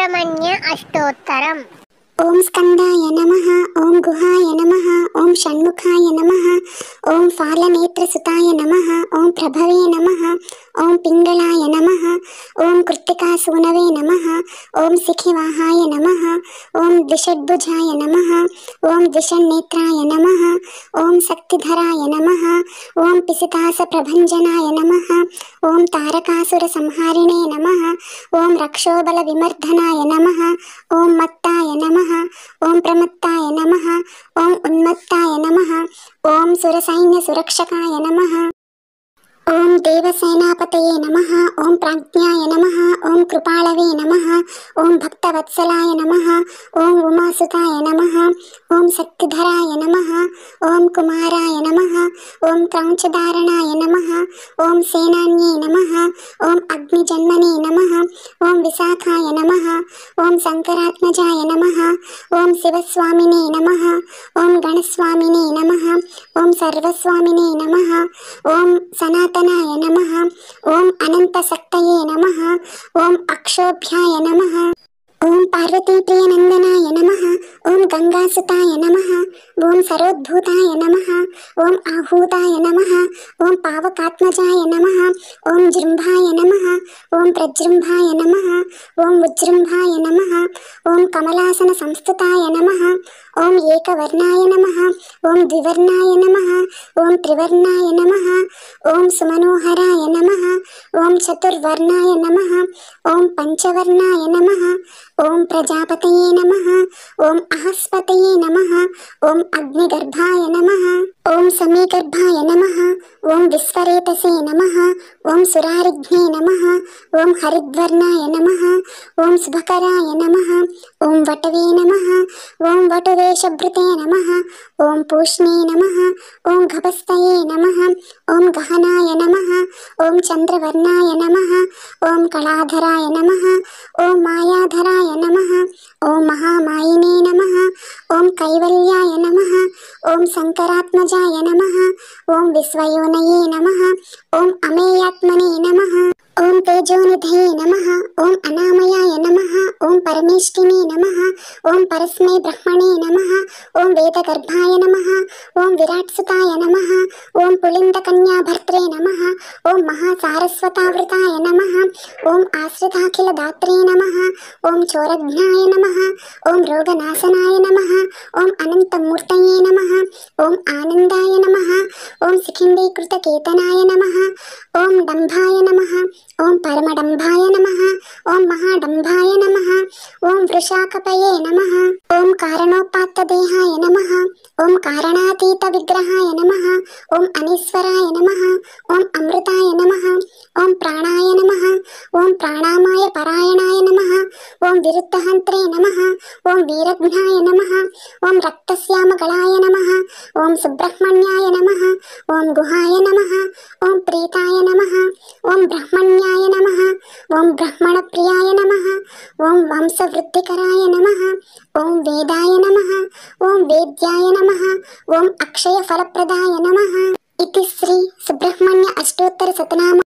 सुब्रह्मण्य अष्टोत्तरम्। ओम स्कंदाय नमः। ओम गुहाय नमः। ओम षण्मुखाय नमः। ओम फालनेत्रसुताय नमः। ओम प्रभवे नमः। ओम पिंगलाय नमः। ओम कृत्तिकासूनवे नमः। ओम सिखिवाहाय नमः। ओम द्विषड्भुजाय नमः। ओम द्विषन्नेत्राय नमः। ओम शक्तिधराय नमः। ओम पिसितासप्रभञ्जनाय नमः। ओम तारकासुरसंहारिणे नमः। ओम रक्षोबलविमर्दनाय नमः। ओम मत्ताय नमः। ओम प्रमत्ताय नमः। ओम उन्मत्ताय नमः। ओम सुरसैन्य सुरक्षकाय नमः। ओम देवसेनापतये नमः। ओम प्राज्ञाय नमः। ओम कृपालवे नमः। ओम भक्तवत्सलाय नमः। ओम उमासुताय नमः। ओम शक्तिधराय नमः। ओम कुमाराय नमः। ओम क्रौञ्चधारणाय नमः। ओम सेनान्ये नमः। ओम अग्निजन्मने नमः। ओम विशाखाय नमः। ओम शंकरात्मजाय नमः। ओम शिवस्वामिने नमः। ओम गणस्वामिने नमः। ओम सर्वस्वामिने नमः। ओम सनातनाय नमः। ओम अनंतशक्तये नमः। ओम अक्षोभ्याय नमः। ओम पार्वतीप्रियनंदनाय नमः। ओम गंगासुताय नमः। ओम सरोद्भूताय नमः। ओम आहूताय नमः। ओम पावकात्मजाय नमः। ओम जृंभाय नमः। ओम प्रजृंभाय नमः। ओम उज्जृंभाय नमः। ओम कमलासन संस्तुताय नमः। ओम एकवर्णाय नमः। ओम द्विवर्णाय नमः। ओम त्रिवर्णाय नमः। ओम सुमनोहराय नमः। ओम चतुर्वर्णाय नमः। ओम पंचवर्णाय नमः। ओम प्रजापतये नमः। ओम अहस्पतये नमः। ओम अग्निगर्भाय नमः। ओम समीगर्भाय नमः। ओम विश्वरेतसे नमः। ओम सुरारिघ्ने नमः। ओम हरिद्वर्णाय नमः। ओम शुभकराय नमः। ओम वटवे नमः। ओम वटवेशभृते नमः। ओम पूष्णे नमः। ओम घपस्तये नमः। ओम गहनाय नमः। ओम चंद्रवर्णाय नमः। ओम कलाधराय नमः। ओम मायाधराय नमः। ओम महामायिने नमः। ओम कैवल्याय नमः। ओम शंकरात्मजाय नमः। ओम विश्वयोनये नमः। ओम अमेयात्मने नमः। ओम तेजोनिधये नमः। ओम अनामयाय नमः। ओम परमेष्टिने नमः। ओम परस्मै ब्रह्मणे नमः। ओम वेदगर्भाय नमः। ओम विराट्सुताय नमः। ओम पुलिन्दकन्याभर्त्रे नमः। ओम महासारस्वतावृताय नमः। ओम आश्रिताखिलदात्रे नमः। ओम चोरघ्नाय नमः। ओम रोगनाशनाय नमः। ओम अनन्तमूर्तये नमः। ओम आनन्दाय नमः। ओम शिखिन्दीकृतकेतनाय नमः। ओम डम्भाय नमः। ओम परमडम्भाय नमः। ओम महाडम्भाय नमः। ओम वृषाकपये नमः। ओम कारणोपात्तदेहाय नमः। ओम कारणातीतविग्रहाय नमः। ओम अनीश्वराय नमः। ओम अमृताय नमः। ओम प्राणाय नमः। ओम प्राणामाय परायणाय नमः। ओम विरुद्धहन्त्रे नमः। ओम वीरघ्नाय नमः। ओम रक्तश्यामगलाय नमः। ओम सुब्रह्मण्याय नमः। ओम गुहाय नमः। ओम प्रीताय नमः। ओम ब्रह्मण्याय नमः। ओम ब्रह्मणप्रियाय नमः। ओम वंशवृद्धिकराय नमः। ओम वेदाय नमः। ओम वेद्याय नमः। ओम अक्षयफलप्रदाय नमः। इति श्री सुब्रह्मण्य अष्टोत्तर शतनाम